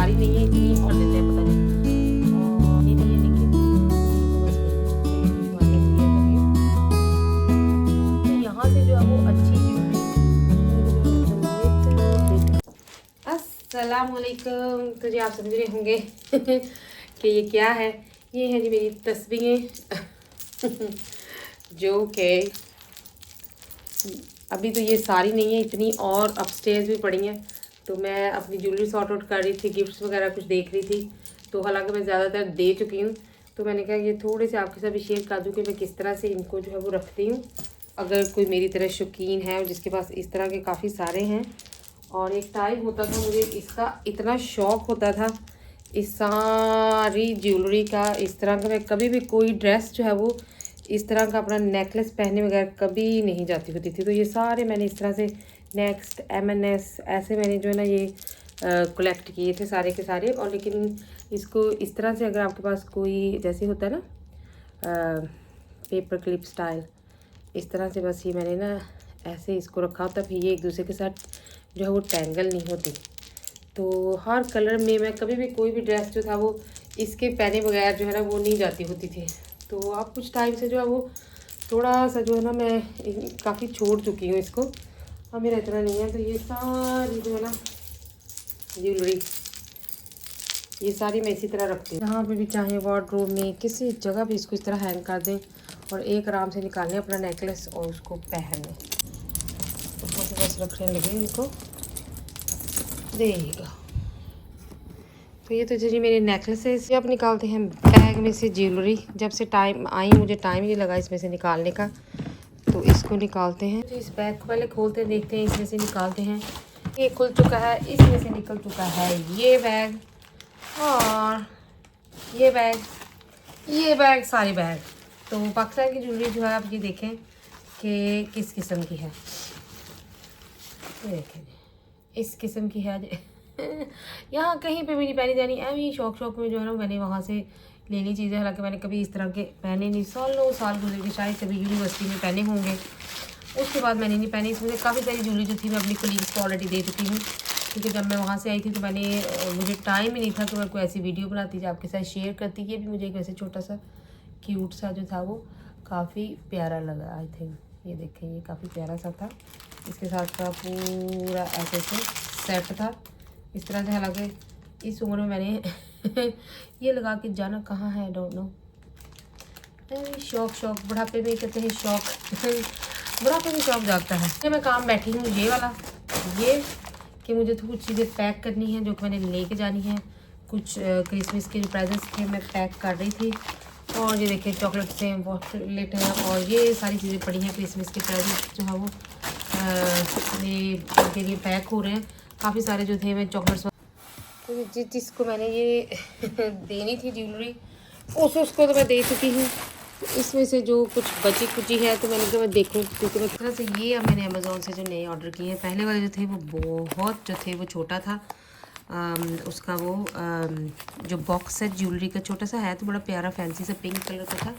सारी नहीं है इतनी और देते हैं पता नहीं। और ये नहीं है लेकिन तो यहाँ से जो है वो अच्छी अस्सलाम वालेकुम। तो जी आप समझ रहे होंगे कि ये क्या है। ये है जी मेरी तस्वीरें जो कि अभी तो ये सारी नहीं है इतनी, और अपस्टेयर्स भी पड़ी हैं। तो मैं अपनी ज्वेलरी सॉर्ट आउट कर रही थी, गिफ्ट्स वगैरह कुछ देख रही थी। तो हालांकि मैं ज़्यादातर दे चुकी हूँ, तो मैंने कहा ये थोड़े से आपके साथ भी शेयर कर दूँ कि मैं किस तरह से इनको जो है वो रखती हूँ। अगर कोई मेरी तरह शौकीन है और जिसके पास इस तरह के काफ़ी सारे हैं। और एक टाइम होता था मुझे इसका इतना शौक़ होता था इस सारी ज्वेलरी का। इस तरह का मैं कभी भी कोई ड्रेस जो है वो इस तरह का अपना नेकलेस पहने बगैर कभी नहीं जाती होती थी। तो ये सारे मैंने इस तरह से नेक्स्ट M&S ऐसे मैंने जो है ना ये कलेक्ट किए थे सारे के सारे। और लेकिन इसको इस तरह से अगर आपके पास कोई जैसे होता है ना पेपर क्लिप स्टाइल, इस तरह से बस ये मैंने ना ऐसे इसको रखा होता, फिर ये एक दूसरे के साथ जो है वो टेंगल नहीं होती। तो हर कलर में मैं कभी भी कोई भी ड्रेस जो था वो इसके पहने बगैर जो है ना वो नहीं जाती होती थी। तो अब कुछ टाइम से जो है वो थोड़ा सा जो है ना मैं काफ़ी छोड़ चुकी हूँ इसको। अब मेरा इतना नहीं है। तो ये सारी जो है ना ज्वेलरी ये सारी मैं इसी तरह रखती हूँ। जहाँ पे भी चाहे वार्डरोब में किसी जगह भी इसको इस तरह हैंग कर दें और एक आराम से निकालें अपना नेकलेस और उसको पहन लें। तो बस रखने लगे इनको देगा। तो ये तो जी मेरे नेकलेसेस। अब निकालते हैं बैग में से ज्वेलरी। जब से टाइम आई मुझे टाइम ही लगा इसमें से निकालने का, तो इसको निकालते हैं। तो इस बैग को पहले खोलते हैं, देखते हैं इसमें से निकालते हैं। ये खुल चुका है, इसमें से निकल चुका है ये बैग और ये बैग सारे बैग। तो पाकिस्तान की ज्वेलरी जो है आप ये देखें कि किस किस्म की है। ये देखें इस किस्म की है यहाँ कहीं पे भी नहीं पहनी जानी। अभी शौक में जो है ना मैंने वहाँ से लेनी चीज़ें, हालांकि मैंने कभी इस तरह के पहने नहीं। साल गुजर के शायद कभी यूनिवर्सिटी में पहने होंगे, उसके बाद मैंने नहीं पहनी। इसमें काफ़ी सारी ज्वेलरी जो थी मैं अपनी कलीग्स को ऑलरेडी दे चुकी हूँ, क्योंकि जब मैं वहाँ से आई थी तो मुझे टाइम ही नहीं था कि मैं कोई ऐसी वीडियो बनाती जो आपके साथ शेयर करती। ये भी मुझे एक वैसे छोटा सा क्यूट सा जो था वो काफ़ी प्यारा लगा। आई थिंक ये देखें ये काफ़ी प्यारा सा था। इसके साथ का पूरा ऐसे से सेट था इस तरह से। हालांकि इस उम्र में मैंने ये लगा के जाना कहाँ है डोंट नो। शौक बुढ़ापे में कहते हैं शौक बुढ़ापे में शौक जागता है। ये मैं काम बैठी हूँ ये वाला, ये कि मुझे तो कुछ चीज़ें पैक करनी है जो कि मैंने लेके जानी है। कुछ क्रिसमस के जो प्रेजेंट्स थे मैं पैक कर रही थी। और ये देखिए चॉकलेट्स हैं, वॉलेट हैं और ये सारी चीज़ें पड़ी हैं क्रिसमस के प्रेजेंट्स जो है वो मेरे के लिए पैक हो रहे हैं। काफ़ी सारे जो थे मैं चॉकलेट्स, तो जिसको मैंने ये देनी थी ज्वेलरी उसको तो मैं दे चुकी हूँ। इसमें से जो कुछ बची कुची है तो मैंने कहा मैं देखूँ, क्योंकि मैं तरह से ये अब मैंने अमेज़ोन से जो नए ऑर्डर किए हैं। पहले वाले जो थे वो बहुत जो थे वो छोटा था। उसका वो जो बॉक्स है ज्वेलरी का छोटा सा है, तो बड़ा प्यारा फैंसी सा पिंक कलर का था।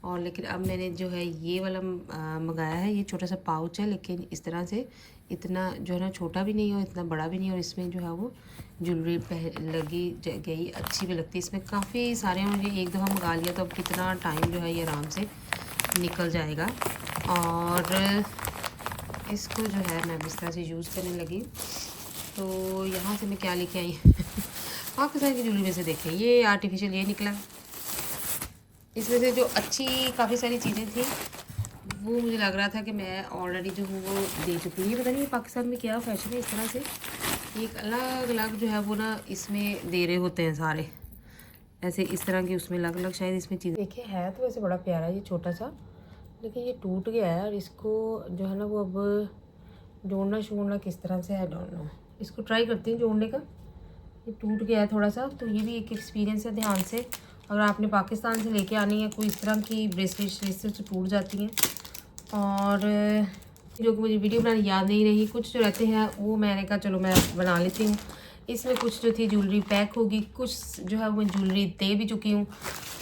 और लेकिन अब मैंने जो है ये वाला मंगाया है। ये छोटा सा पाउच है लेकिन इस तरह से इतना जो है ना छोटा भी नहीं और इतना बड़ा भी नहीं। और इसमें जो है वो ज्वेलरी लगी गई अच्छी भी लगती है। इसमें काफ़ी सारे मुझे एक दफ़ा मंगा लिया तो अब कितना टाइम जो है ये आराम से निकल जाएगा। और इसको जो है मैं इस तरह से यूज़ करने लगी। तो यहाँ से मैं क्या लेके आई पाकिस्तान की ज्वेलरी में से देखें ये आर्टिफिशियल ये निकला। इसमें से जो अच्छी काफ़ी सारी चीज़ें थी वो मुझे लग रहा था कि मैं ऑलरेडी जो हूँ वो दे चुकी हूँ। ये पता नहीं पाकिस्तान में क्या फैशन है, इस तरह से एक अलग अलग जो है वो ना इसमें दे रहे होते हैं सारे ऐसे इस तरह की। उसमें अलग अलग शायद इसमें चीज़ें देखिए है तो वैसे बड़ा प्यारा ये छोटा सा, लेकिन ये टूट गया है। और इसको जो है ना वो अब जोड़ना किस तरह से है डोंट नो। इसको ट्राई करती हूँ जोड़ने का। ये टूट गया है थोड़ा सा, तो ये भी एक एक्सपीरियंस है। ध्यान से अगर आपने पाकिस्तान से लेके आनी है कोई इस तरह की ब्रेसलेट तो टूट जाती हैं। और जो कि मुझे वीडियो बनानी याद नहीं रही, कुछ जो रहते हैं वो मैंने कहा चलो मैं बना लेती हूँ। इसमें कुछ जो थी ज्वेलरी पैक होगी, कुछ जो है वो ज्वेलरी दे भी चुकी हूँ।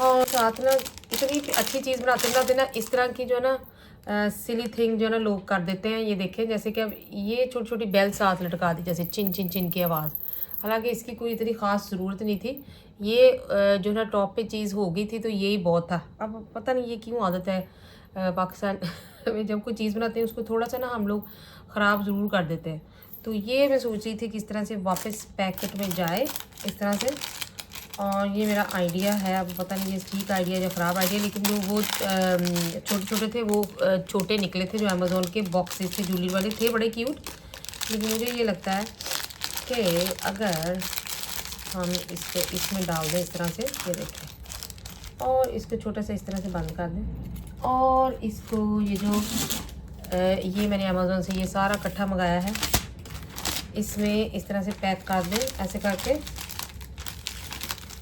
और साथ ना इतनी अच्छी चीज़ बनाते ना इस तरह की जो ना सिली थिंग जो ना लोग कर देते हैं। ये देखें जैसे कि अब ये छोटी छोटी बेल साथ लटका दी, जैसे चिन चिन चिन की आवाज़। हालांकि इसकी कोई इतनी ख़ास ज़रूरत नहीं थी। ये जो है टॉप पे चीज़ हो गई थी तो यही बहुत था। अब पता नहीं ये क्यों आदत है पाकिस्तान में जब कोई चीज़ बनाते हैं उसको थोड़ा सा ना हम लोग ख़राब ज़रूर कर देते हैं। तो ये मैं सोच रही थी कि इस तरह से वापस पैकेट में जाए इस तरह से। और ये मेरा आइडिया है, अब पता नहीं ये ठीक आइडिया या ख़राब आइडिया, लेकिन जो वो छोटे छोटे थे वो छोटे निकले थे जो अमेज़ोन के बॉक्सेस थे, ज्वेलरी वाले थे, बड़े क्यूट। लेकिन मुझे ये लगता है कि अगर हम इसमें डाल दें इस तरह से, ये देखें, और इसको छोटा सा इस तरह से बंद कर दें, और इसको ये जो ये मैंने अमेज़ोन से ये सारा इकट्ठा मंगाया है, इसमें इस तरह से पैक कर दें ऐसे करके।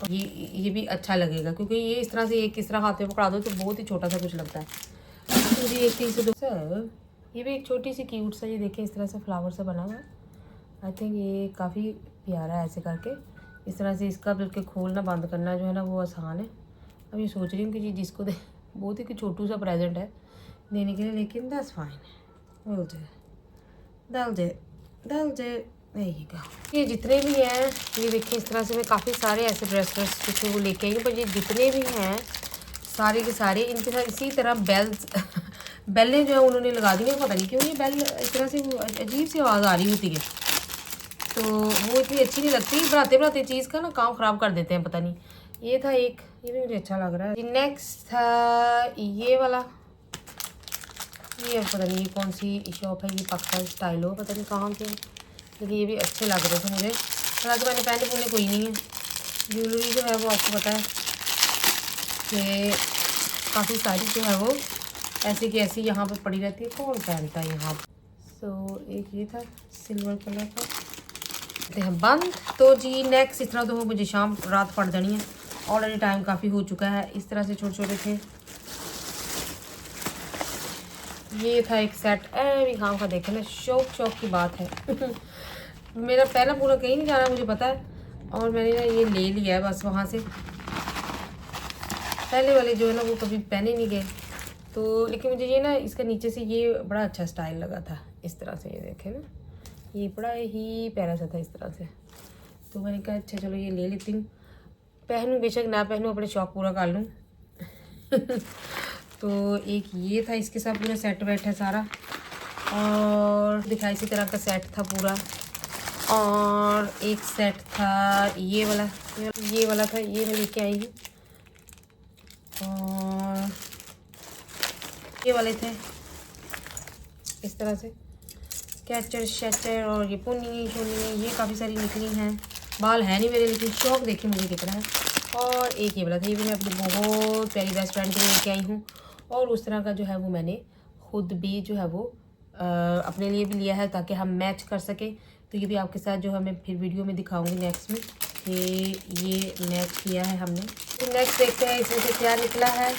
ये भी अच्छा लगेगा क्योंकि ये इस तरह से एक इस तरह हाथ में पकड़ा दो तो बहुत ही छोटा सा कुछ लगता है। मुझे एक चीज़ से सर ये भी एक छोटी सी क्यूट सा, ये देखें इस तरह से फ्लावर सा बना हुआ है। आई थिंक ये काफ़ी प्यारा है। ऐसे करके इस तरह से इसका बिल्कुल खोलना बंद करना जो है ना वो आसान है। अब ये सोच रही हूँ कि जी जिसको दे, बहुत ही छोटू सा प्रेजेंट है देने के लिए, लेकिन दैट्स फाइन, दल जे ये जितने भी हैं, ये देखिए इस तरह से मैं काफ़ी सारे ऐसे ड्रेसेस कुछ वो लेके आई हूँ, पर ये जितने भी हैं सारे के सारे इनके साथ इसी तरह बेल्स बेलें जो है उन्होंने लगा दी है। पता नहीं क्यों ये बेल इस तरह से अजीब सी आवाज़ आ रही होती है, तो वो इतनी अच्छी नहीं लगती। बनाते बनाते चीज़ का ना काम ख़राब कर देते हैं, पता नहीं। ये था एक, ये भी मुझे अच्छा लग रहा है। नेक्स्ट था ये वाला, ये पता नहीं ये कौन सी शॉप है, ये पाकिस्तान स्टाइल हो, पता नहीं कहाँ के, लेकिन ये भी अच्छे लग रहे थे मुझे। हालांकि मैंने पहने पुने कोई नहीं है। ज्वेलरी जो है वो आपको पता है कि काफ़ी सारी जो है वो ऐसी की ऐसी यहाँ पर पड़ी रहती है, कौन पहनता है यहाँ। सो एक ये था सिल्वर कलर का, बंद। तो जी नेक्स्ट इस तरह तो मुझे शाम रात पड़ जानी है, ऑलरेडी टाइम काफ़ी हो चुका है। इस तरह से छोटे छोटे थे। ये था एक सेट, भी काम का देखे ना, शौक की बात है मेरा पहला पूरा कहीं नहीं जाना मुझे पता है, और मैंने ना ये ले लिया है बस वहाँ से। पहले वाले जो है ना वो कभी पहने नहीं गए, तो लेकिन मुझे ये ना इसका नीचे से ये बड़ा अच्छा स्टाइल लगा था इस तरह से। ये देखे ना, ये बड़ा ही प्यारा सा था इस तरह से, तो मैंने कहा अच्छा चलो ये ले लेती हूँ, पहनूँ बेशक ना पहनूँ, अपने शौक़ पूरा कर लूँ तो एक ये था, इसके साथ पूरा सेट वेट है सारा, और दिखा इसी तरह का सेट था पूरा। और एक सेट था ये वाला था, ये मैं लेके आई हूँ। और ये वाले थे इस तरह से कैचर शैचर, और ये पुनी शोनी ये काफ़ी सारी निकली हैं। बाल है नहीं मेरे, लेकिन शौक देखिए मुझे कितना है। और एक ये वाला था, ये भी मैं अपनी बहुत प्यारी बेस्ट फ्रेंड के लिए लेके आई हूँ, और उस तरह का जो है वो मैंने खुद भी जो है वो अपने लिए भी लिया है ताकि हम मैच कर सकें। तो ये भी आपके साथ जो है मैं फिर वीडियो में दिखाऊंगी नेक्स्ट में कि ये मैच किया है हमने। तो नेक्स्ट देखते हैं इसमें से क्या निकला है।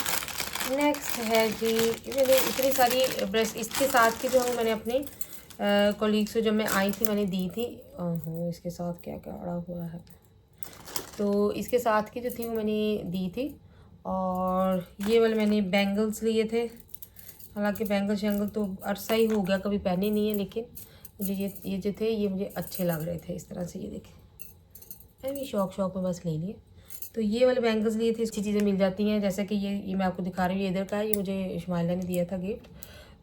नेक्स्ट है जी, मैंने इतनी सारी ब्रेस इसके साथ की जो है मैंने अपने कॉलीग्स को जब मैं आई थी मैंने दी थी। इसके साथ क्या क्या अड़ा हुआ है, तो इसके साथ की जो थी वो मैंने दी थी। और ये वाले मैंने बैंगल्स लिए थे, हालांकि बैंगल शैंगल तो अरसा ही हो गया, कभी पहने नहीं है, लेकिन मुझे ये जो थे ये मुझे अच्छे लग रहे थे इस तरह से। ये देखें, मैं भी शौक में बस ले लिए। तो ये वाले बैंगल्स लिए थे, अच्छी चीज़ें मिल जाती हैं, जैसे कि ये मैं आपको दिखा रही हूँ, ये इधर का है, ये मुझे शुमाइला ने दिया था गिफ्ट।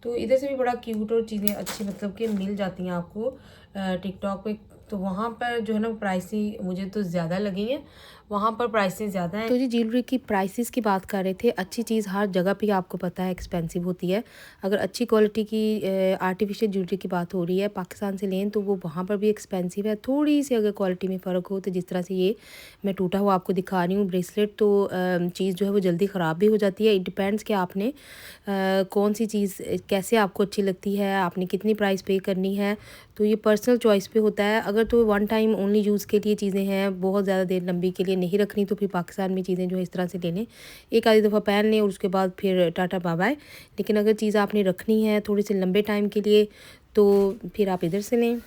तो इधर से भी बड़ा क्यूट और चीज़ें अच्छी मतलब कि मिल जाती हैं आपको टिकटॉक पे। तो वहाँ पर जो है ना प्राइसी मुझे तो ज़्यादा लगी हैं, वहाँ पर प्राइसेस ज़्यादा हैं। तो जी ज्वेलरी की प्राइसेस की बात कर रहे थे, अच्छी चीज़ हर जगह पे आपको पता है एक्सपेंसिव होती है। अगर अच्छी क्वालिटी की आर्टिफिशियल ज्वेलरी की बात हो रही है पाकिस्तान से लें तो वो वहाँ पर भी एक्सपेंसिव है। थोड़ी सी अगर क्वालिटी में फ़र्क हो, तो जिस तरह से ये मैं टूटा हुआ आपको दिखा रही हूँ ब्रेसलेट, तो चीज़ जो है वो जल्दी ख़राब भी हो जाती है। इट डिपेंड्स कि आपने कौन सी चीज़ कैसे आपको अच्छी लगती है, आपने कितनी प्राइस पे करनी है, तो ये पर्सनल चॉइस पे होता है। अगर तो वन टाइम ओनली यूज़ के लिए चीज़ें हैं, बहुत ज़्यादा देर लंबी के लिए नहीं रखनी, तो फिर पाकिस्तान में चीज़ें जो है इस तरह से ले लें, एक आधी दफ़ा पहन लें और उसके बाद फिर टाटा बाय बाय। लेकिन अगर चीज़ आपने रखनी है थोड़े से लंबे टाइम के लिए तो फिर आप इधर से लें।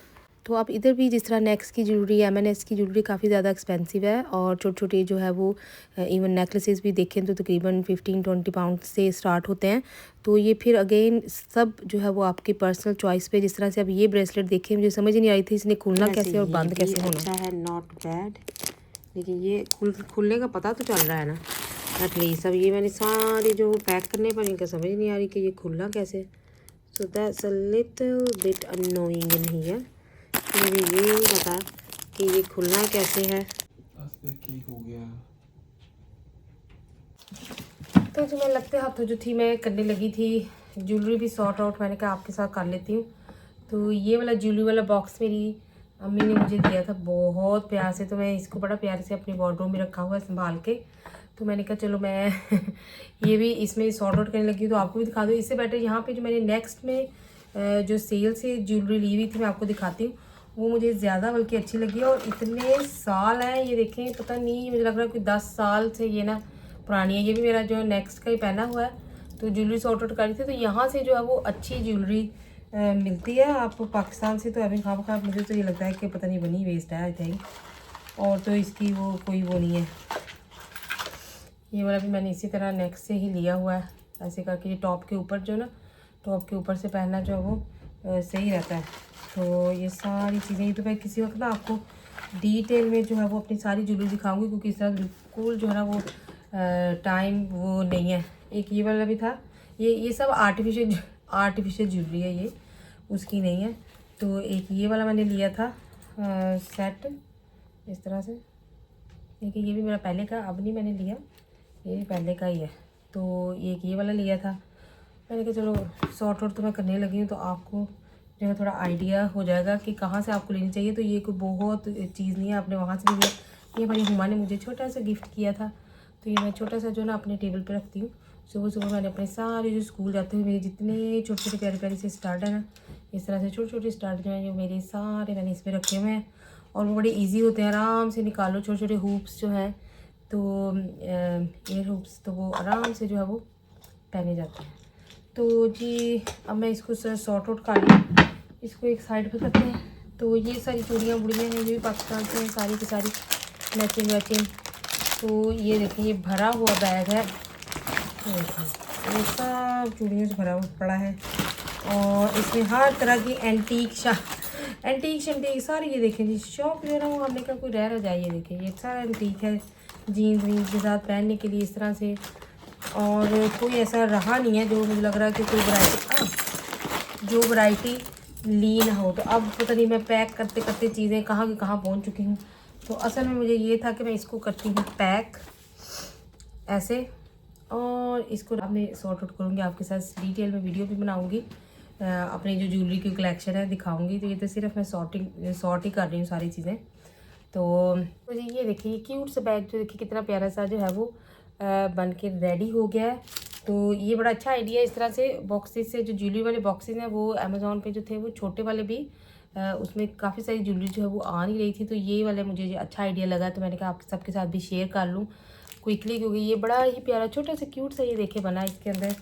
तो आप इधर भी जिस तरह नेक्स की ज्वेलरी, M&S की ज्वेलरी काफ़ी ज़्यादा एक्सपेंसिव है और छोटे छोटे जो है वो इवन नेकलेसेस भी देखें तो तकरीबन 15-20 पाउंड से स्टार्ट होते हैं। तो ये फिर अगेन सब जो है वो आपकी पर्सनल चॉइस पे। जिस तरह से अब ये ब्रेसलेट देखें, मुझे समझ नहीं आई थी इसने खुलना कैसे और बंद कैसे होना। अच्छा है, नॉट बैड, लेकिन ये खुलने का पता तो चल रहा है ना एटलीस्ट। अब ये मैंने सारे जो पैक करने पर इनका समझ नहीं आ रही कि ये खुलना कैसे। So that's a little bit annoying in here. मुझे ये नहीं पता कि ये खुलना कैसे है। हो गया तो जो मैं लगते हाथों जो थी मैं करने लगी थी ज्वेलरी भी सॉर्ट आउट, मैंने कहा आपके साथ कर लेती हूँ। तो ये वाला ज्वेलरी वाला बॉक्स मेरी अम्मी ने मुझे दिया था बहुत प्यार से, तो मैं इसको बड़ा प्यार से अपनी वार्डरोब में रखा हुआ है संभाल के। तो मैंने कहा चलो मैं ये भी इसमें सॉर्ट आउट करने लगी हूँ तो आपको भी दिखा दूँ। इससे बेटर यहाँ पे जो मैंने नेक्स्ट में जो सेल से ज्वेलरी ली हुई थी मैं आपको दिखाती हूँ, वो मुझे ज़्यादा बल्कि अच्छी लगी। और इतने साल हैं ये, देखें पता नहीं, मुझे लग रहा है कि 10 साल से ये ना पुरानी है। ये भी मेरा जो है नेक्स्ट का ही पहना हुआ है। तो ज्वेलरी सॉर्ट आउट करी थी, तो यहाँ से जो है वो अच्छी ज्वेलरी मिलती है आपको पाकिस्तान से। तो अभी खाम मुझे तो ये लगता है कि पता नहीं बनी वेस्ट है आई थिंक, और तो इसकी वो कोई वो नहीं है। ये वाला भी मैंने इसी तरह नेक्स्ट से ही लिया हुआ है ऐसे करके। ये टॉप के ऊपर जो ना, टॉप के ऊपर से पहनना जो है वो सही रहता है। तो ये सारी चीज़ें तो मैं किसी वक्त ना आपको डिटेल में जो है वो अपनी सारी ज्वेलरी दिखाऊंगी, क्योंकि इस तरह बिल्कुल जो है ना वो टाइम वो नहीं है। एक ये वाला भी था, ये सब आर्टिफिशियल ज्वेलरी है, ये उसकी नहीं है। तो एक ये वाला मैंने लिया था सेट इस तरह से। देखिए ये भी मेरा पहले का, अब नहीं मैंने लिया, ये पहले का ही है। तो एक ये वाला लिया था, मैंने कहा चलो सॉर्ट आउट तो मैं करने लगी हूँ तो आपको जो है थोड़ा आइडिया हो जाएगा कि कहाँ से आपको लेनी चाहिए। तो ये कोई बहुत चीज़ नहीं है, आपने वहाँ से भी लिया। ये हमारी हुमा ने मुझे छोटा सा गिफ्ट किया था, तो ये मैं छोटा सा जो ना अपने टेबल पे रखती हूँ। सुबह सुबह मैंने अपने सारे जो स्कूल जाते हुए मेरे जितने छोटे छोटे प्यारे प्यारे से स्टार्ट है ना, इस तरह से छोटे छोटे स्टार्ट जो हैं जो मेरे सारे मैंने इस पर रखे हुए हैं। और वो बड़े ईजी होते हैं, आराम से निकालो। छोटे छोटे हुप्स जो हैं तो एयर हुप्स, तो वो आराम से जो है वो पहने जाते हैं। तो जी अब मैं इसको सॉर्ट आउट कर लूँ, इसको एक साइड पे करते हैं। तो ये सारी चूड़ियाँ बुड़ियाँ हैं, ये भी पाकिस्तान से हैं सारी की सारी, मैचिंग वैचिंग। तो ये देखिए ये भरा हुआ बैग है, ये सब चूड़ियों से भरा हुआ पड़ा है। और इसमें हर तरह की एंटीक शंटीक सारी, ये देखें जी शॉप जो है ना वो हमने कहा कोई रह जाए। ये देखें ये सारा एंटीक है, जीन्स वीन्स के साथ पहनने के लिए इस तरह से। और कोई ऐसा रहा नहीं है जो मुझे लग रहा है कि कोई जो वैरायटी ली ना हो। तो अब पता नहीं मैं पैक करते करते चीज़ें कहाँ की कहाँ पहुँच चुकी हूँ। तो असल में मुझे ये था कि मैं इसको करती हूँ पैक ऐसे, और इसको अब मैं सॉर्ट आउट करूँगी आपके साथ, डिटेल में वीडियो भी बनाऊँगी, अपनी जो ज्वेलरी की कलेक्शन है दिखाऊँगी। तो ये तो सिर्फ मैं सॉर्ट ही कर रही हूँ सारी चीज़ें। तो मुझे ये देखिए ये क्यूट सा बैग जो देखिए कितना प्यारा सा जो है वो बन के रेडी हो गया है। तो ये बड़ा अच्छा आइडिया है। इस तरह से बॉक्सेस से जो ज्वेलरी वाले बॉक्सेस हैं वो अमेज़ॉन पे जो थे वो छोटे वाले भी उसमें काफ़ी सारी ज्वेलरी जो है वो आ नहीं रही थी। तो ये वाले मुझे अच्छा आइडिया लगा, तो मैंने कहा आप सबके साथ भी शेयर कर लूँ क्विकली, क्योंकि ये बड़ा ही प्यारा छोटा सा क्यूट सा ये देखे बना। इसके अंदर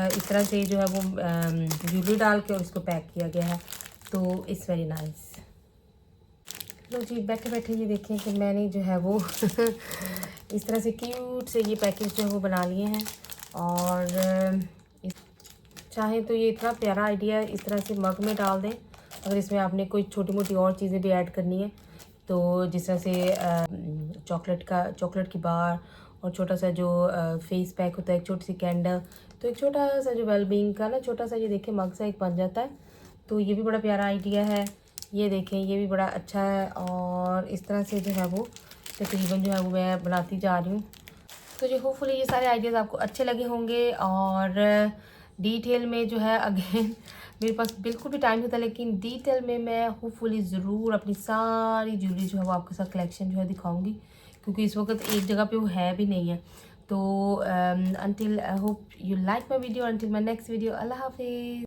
इस तरह से जो है वो ज्वेलरी डाल के और इसको पैक किया गया है। तो इट्स वेरी नाइस। लो जी बैठे बैठे ये देखें कि मैंने जो है वो इस तरह से क्यूट से ये पैकेज जो है वो बना लिए हैं। और चाहे तो ये इतना प्यारा आइडिया इस तरह से मग में डाल दें। अगर इसमें आपने कोई छोटी मोटी और चीज़ें भी ऐड करनी है, तो जिस तरह से चॉकलेट की बार, और छोटा सा जो फेस पैक होता है, एक छोटी सी कैंडल, तो एक छोटा सा जो वेलबींग का ना छोटा सा ये देखें मग सा एक बन जाता है। तो ये भी बड़ा प्यारा आइडिया है। ये देखें ये भी बड़ा अच्छा है। और इस तरह से जो है वो तकरीबन जो है वो मैं बनाती जा रही हूँ। तो जी होपफुली ये सारे आइडियाज़ आपको अच्छे लगे होंगे। और डिटेल में जो है अगेन मेरे पास बिल्कुल भी टाइम नहीं होता, लेकिन डिटेल में मैं होपफुली ज़रूर अपनी सारी ज्वेलरी जो है वो आपके साथ कलेक्शन जो है दिखाऊंगी, क्योंकि इस वक्त एक जगह पे वो है भी नहीं है। तो until I hope you like my video, until my next video, Allah Hafiz.